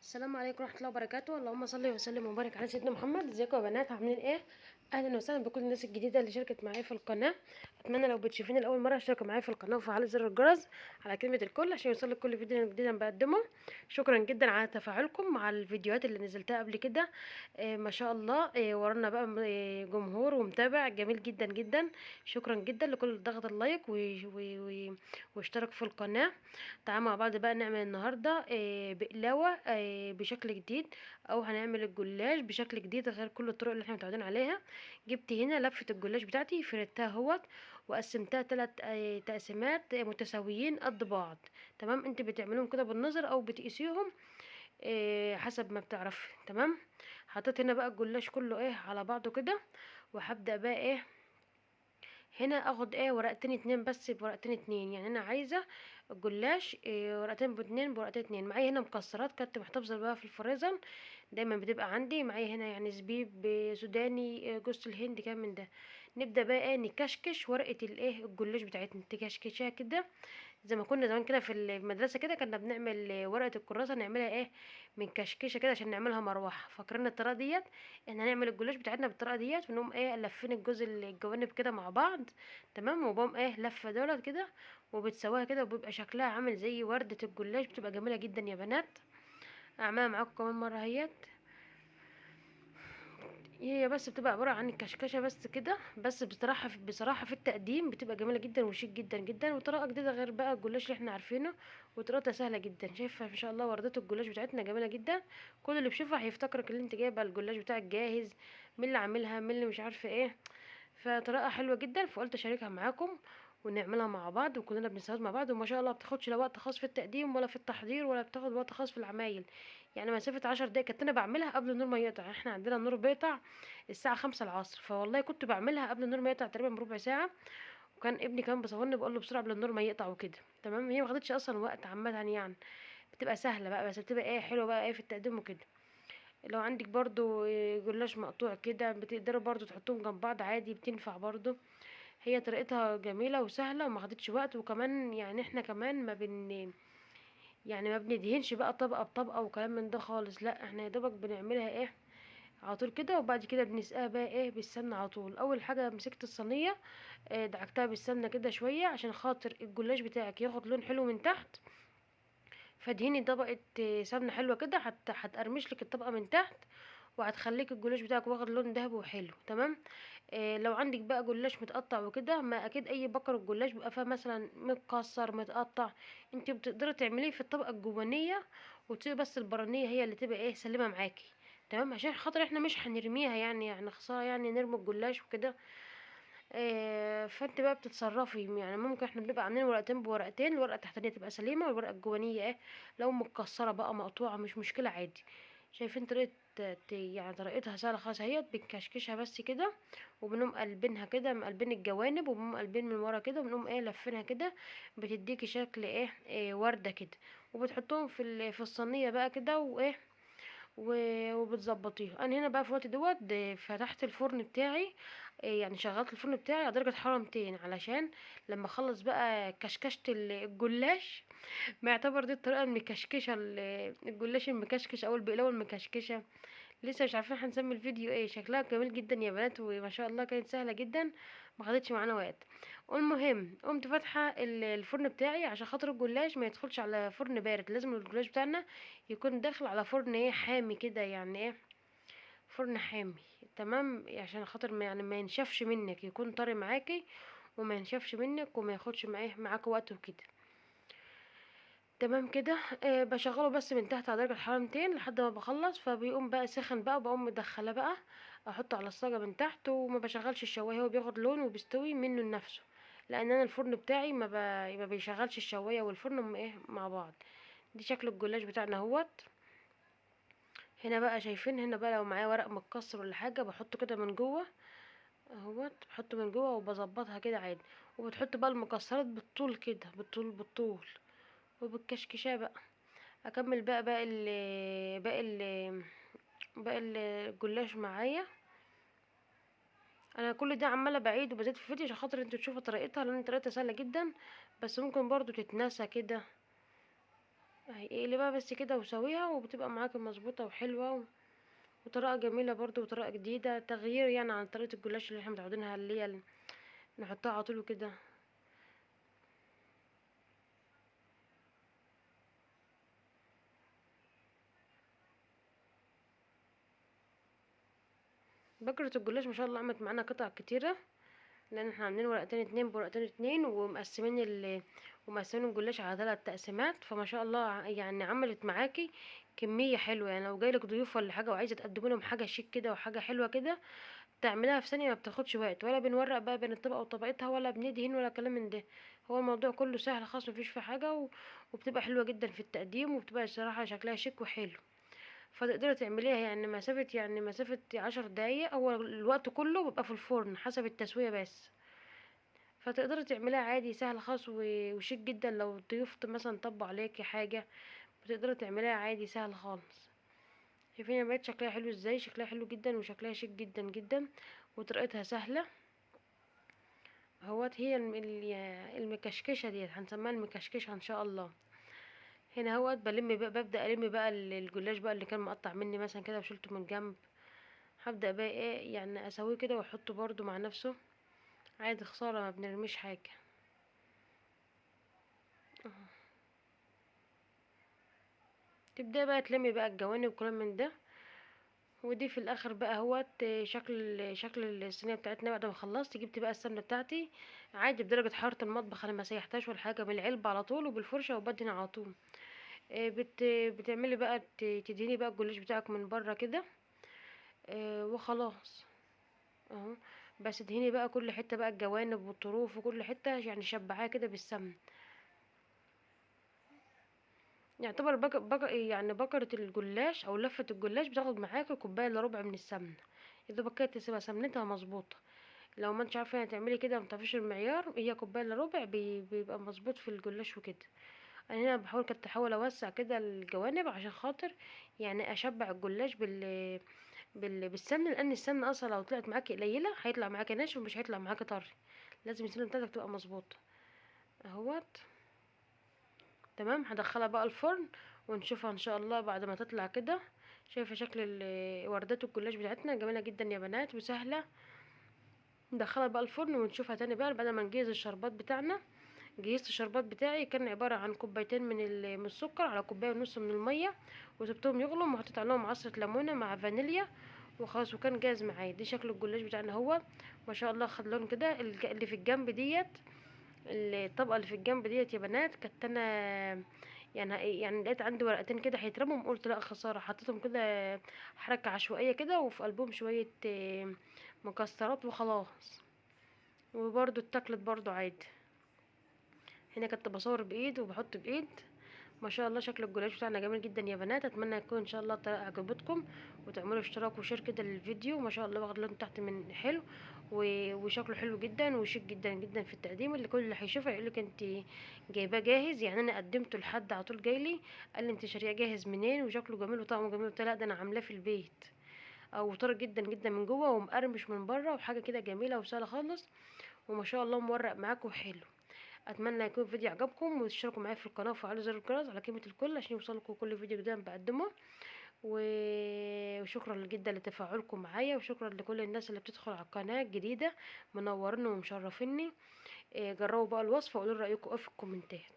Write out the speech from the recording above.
السلام عليكم ورحمة الله وبركاته. اللهم صل وسلم وبارك على سيدنا محمد. ازيكم يا بنات، عاملين ايه؟ اهلا وسهلا بكل الناس الجديدة اللي شاركت معايا في القناة. اتمنى لو بتشوفيني لاول مرة اشتركوا معايا في القناة وفعلوا زر الجرس على كلمة الكل عشان يوصلك كل فيديو جديد انا بقدمه. شكرا جدا على تفاعلكم مع الفيديوهات اللي نزلتها قبل كده. ما شاء الله، ورانا بقى جمهور ومتابع جميل جدا جدا. شكرا جدا لكل ضغط اللايك واشترك في القناة. تعالوا مع بعض بقى نعمل النهارده بقلاوه بشكل جديد، او هنعمل الجلاش بشكل جديد غير كل الطرق اللي احنا متعودين عليها. جبت هنا لفه الجلاش بتاعتي، فردتها اهوت وقسمتها 3 تقسيمات متساويين قد بعض. تمام، انت بتعملوهم كده بالنظر او بتقيسيهم حسب ما بتعرفي. تمام، حطيت هنا بقى الجلاش كله على بعضه كده، وهبدأ بقى هنا اخد ورقتين اتنين، بس بورقتين اتنين. يعني انا عايزه الجلاش ورقتين باتنين بورقتين اتنين. معايا هنا مكسرات كنت محتفظه بقى في الفريزر، دايما بتبقى عندي. معايا هنا يعني زبيب سوداني، جوز الهند، كام من ده. نبدا بقى نكشكش ورقه الجلاش بتاعتنا، تكشكشها كده زي ما كنا زمان كده في المدرسه. كده كنا بنعمل ورقه الكراسه، نعملها من كشكشه كده عشان نعملها مروحه. فاكرين الطريقه ديت؟ احنا هنعمل الجلاش بتاعتنا بالطريقه ديت، ونقوم لفين الجزء الجوانب كده مع بعض. تمام، وبقوم لفه دولت كده وبتسواها كده، وبيبقى شكلها عامل زي ورده الجلاش، بتبقى جميله جدا يا بنات. اعملها معاكم كمان مره اهيت. هي بس بتبقى عبارة عن الكشكشة بس كده. بس بصراحة في التقديم بتبقى جميلة جدا وشيك جدا جدا، وطريقة جديدة غير بقى الجلاش اللي احنا عارفينه، وطريقتها سهلة جدا. شايفة ما شاء الله وردات الجلاش بتاعتنا جميلة جدا. كل اللي بيشوفها هيفتكرك اللي انت جايبه الجلاش بتاعك جاهز، من اللي عاملها من اللي مش عارفة فطريقة حلوة جدا، فقلت اشاركها معاكم ونعملها مع بعض وكلنا بنستفاد مع بعض. وما شاء الله بتاخدش لا وقت خاص في التقديم ولا في التحضير، ولا بتاخد وقت خاص في العمايل. يعني مسافة 10 دقايق كنت انا بعملها قبل النور ما يقطع. احنا عندنا النور بيقطع الساعة 5 العصر، فوالله كنت بعملها قبل النور ما يقطع تقريبا بربع ساعة. وكان ابني كمان بيصورني بقول له بسرعة قبل النور ما يقطع وكده. تمام، هي ما خدتش اصلا وقت عامة يعني. بتبقى سهلة بقى، بس بتبقى حلوة بقى في التقديم وكده. لو عندك برضو جلاش مقطوع كده بتقدروا برضو تحطوهم جنب بعض عادي، بتنفع برضو. هي طريقتها جميلة وسهلة وما خدتش وقت. وكمان يعني احنا كمان ما بندهنش بقى طبقة بطبقة وكلام من ده خالص. لا، احنا يا دوبك بنعملها على طول كده، وبعد كده بنسقيها بقى بالسمنة على طول. اول حاجة مسكت الصينية دعكتها بالسمنة كده شوية عشان خاطر الجلاش بتاعك ياخد لون حلو من تحت. فادهني طبقة سمنة حلوة كده، هتقرمش لك الطبقة من تحت، وهتخليك الجلاش بتاعك واخد لون دهبي وحلو. تمام. لو عندك بقى جلاش متقطع وكده، ما اكيد اي بكر الجلاش بيبقى فيها مثلا متكسر متقطع، انت بتقدري تعمليه في الطبقة الجوانية، وتسيبي بس البرانية هي اللي تبقى سليمة معاكي. تمام، عشان خاطر احنا مش هنرميها، يعني خسارة يعني نرمي الجلاش وكده. فانت بقى بتتصرفي. يعني ممكن احنا بنبقى عاملين ورقتين بورقتين، الورقه التحتانيه تبقى سليمه والورقه الجوانيه لو متكسره بقى مقطوعه مش مشكله عادي. شايفين طريقه يعني طريقتها سهله خالص اهيت. بنكشكشها بس كده، وبنقوم قلبينها كده، مقلبين الجوانب وبنقوم قلبين من ورا كده، وبنقوم لفينها كده، بتديكي شكل ورده كده. وبتحطوهم في الصينيه بقى كده وبتظبطيها. انا هنا بقى في الوقت دوت فتحت الفرن بتاعي، يعني شغلت الفرن بتاعي على درجة حرارة 200 علشان لما اخلص بقى كشكشة الجلاش. ما يعتبر دي الطريقة المكشكشة، الجلاش المكشكش او البقلاوة المكشكشة. لسه مش عارفين هنسمي الفيديو شكلها جميل جدا يا بنات، وما شاء الله كانت سهلة جدا، ما خدتش معانا وقت. المهم قمت فاتحة الفرن بتاعي عشان خاطر الجلاش ما يدخلش على فرن بارد. لازم الجلاش بتاعنا يكون داخل على فرن حامي كده، يعني فرن حامي. تمام، عشان خاطر ما ينشفش منك، يكون طري معاكي وما ينشفش منك وما ياخدش معاك وقت وكده. تمام كده. بشغله بس من تحت على درجة حرارة 200 لحد ما بخلص، فبيقوم بقى سخن بقى، وبقوم مدخله بقى احطه على الصاجة من تحت. وما بشغلش الشواية، هو بياخد لون وبيستوي منه لنفسه، لان انا الفرن بتاعي ما بيشغلش الشواية والفرن مع بعض. دي شكل الجلاش بتاعنا اهوت. هنا بقى شايفين، هنا بقى لو معايا ورق متكسر ولا حاجة بحطه كده من جوه اهوت، بحطه من جوه وبظبطها كده عادي. وبتحط بقى المكسرات بالطول كده، بالطول وبالكشكشاه بقى. اكمل بقى باقي الجلاش معايا. انا كل ده عماله بعيد وبزيد في الفيديو عشان خاطر انتوا تشوفوا طريقتها، لان طريقتها سهله جدا، بس ممكن برضو تتنسى كده. اهي اقلبها بس كده وسويها وبتبقى معاكي مظبوطه وحلوه وطريقه جميله برضو وطريقه جديده تغيير يعني عن طريقه الجلاش اللي احنا متعودينها اللي هي نحطها على طول وكده. بكرة الجلاش ما شاء الله عملت معانا قطع كتيره، لان احنا عاملين ورقتين اتنين بورقتين اتنين ومقسمين ومقسمين الجلاش على 3 تقسيمات، فما شاء الله يعني عملت معاكي كمية حلوة. يعني لو جايلك ضيوف ولا حاجة وعايزة تقدمي لهم حاجة شيك كده وحاجة حلوة كده تعمليها في ثانية، ما بتاخدش وقت ولا بنورق بقى بين الطبقة وطبقتها ولا بندهن ولا كلام من ده. هو الموضوع كله سهل خالص مفيش فيه حاجة وبتبقى حلوة جدا في التقديم وبتبقى الصراحة شكلها شيك وحلو. فتقدري تعمليها يعني مسافة 10 دقايق، هو الوقت كله بيبقى في الفرن حسب التسوية بس. فتقدري تعمليها عادي سهل خالص وشيك جدا. لو الضيوف مثلا طبوا عليكي حاجة بتقدري تعمليها عادي سهل خالص. شايفين بقت شكلها حلو ازاي؟ شكلها حلو جدا وشكلها شيك جدا جدا وطريقتها سهلة اهوت. هي المكشكشة ديت هنسميها المكشكشة ان شاء الله. هنا اهوت بلم بقى، ببدأ الم بقى الجلاش بقى اللي كان مقطع مني مثلا كده وشلته من جنب. هبدأ بقى ايه يعني اسويه كده واحطه برضو مع نفسه عادي، خسارة ما بنرميش حاجة. تبدأ بقى تلمي بقى الجوانب وكلام من ده. ودي في الاخر بقى اهوت شكل الصينيه بتاعتنا. بعد ما خلصت جبت بقى السمنه بتاعتي عادي بدرجه حراره المطبخ، انا ما سيحتهاش ولا حاجه، من العلبه على طول وبالفرشه وبدهن على طول. بتعملي بقى تدهني بقى الجلاش بتاعك من بره كده وخلاص اهو. بس ادهني بقى كل حته بقى الجوانب والطروف وكل حته يعني شبعاه كده بالسمن. يعتبر يعني بكرة الجلاش او لفة الجلاش بتاخد معاكي كوباية الا ربع من السمنة. يا دوبك كده تسيبها سمنتها مظبوطة. لو ما انتش عارفه يعني تعملي كده متعرفيش المعيار، هي كوبايه الا ربع بيبقى مظبوط في الجلاش وكده. انا هنا كنت احاول اوسع كده الجوانب عشان خاطر يعني اشبع الجلاش بالسمنه، لان السمنه اصلا لو طلعت معاكي قليله هيطلع معاكي ناشف ومش هيطلع معاكي طري. لازم السمنه بتاعتك تبقى مظبوطه اهوت. تمام هدخلها بقى الفرن ونشوفها ان شاء الله بعد ما تطلع كده. شايفه شكل وردات الجلاش بتاعتنا جميله جدا يا بنات وسهله. ندخلها بقى الفرن ونشوفها تاني بقى بعد ما نجهز الشربات بتاعنا. جهزت الشربات بتاعي كان عبارة عن كوبايتين من السكر على كوباية ونص من المية، وسبتهم يغلوا وحطيت عليهم عصرة ليمونة مع فانيليا وخلاص وكان جاهز معايا. دي شكل الجلاش بتاعنا هو ما شاء الله خد لون كده. اللي في الجنب ديت الطبقة اللي في الجنب ديت يا بنات كانت انا يعني لقيت عندي ورقتين كده هيترموا قلت لا خسارة حطيتهم كده حركة عشوائية كده وفي قلبهم شوية مكسرات وخلاص. وبرضو اتاكلت برضو عادي. هنا كنت بصور بايد وبحط بايد. ما شاء الله شكل الجلاش بتاعنا جميل جدا يا بنات. اتمنى يكون ان شاء الله الطريقه عجبتكم وتعملوا اشتراك وشير كده للفيديو. ما شاء الله واخد لون تحت من حلو وشكله حلو جدا وشيك جدا جدا في التقديم. اللي كل اللي هيشوفه يقول لك انت جايباه جاهز، يعني انا قدمته لحد على طول جايلي قال لي انت شاريه جاهز منين وشكله جميل وطعمه جميل. قلت لا ده انا عاملاه في البيت او طري جدا جدا من جوه ومقرمش من بره وحاجه كده جميله وسهله خالص وما شاء الله مورق معاكم حلو. اتمنى يكون الفيديو عجبكم وتشتركوا معايا في القناه وفعلوا زر الجرس على كلمه الكل عشان يوصلكم كل فيديو جديد بقدمه. وشكرا جدا لتفاعلكم معايا وشكرا لكل الناس اللي بتدخل على القناه الجديده منورني ومشرفيني. جربوا بقى الوصفه وقولوا رايكم ايه في الكومنتات.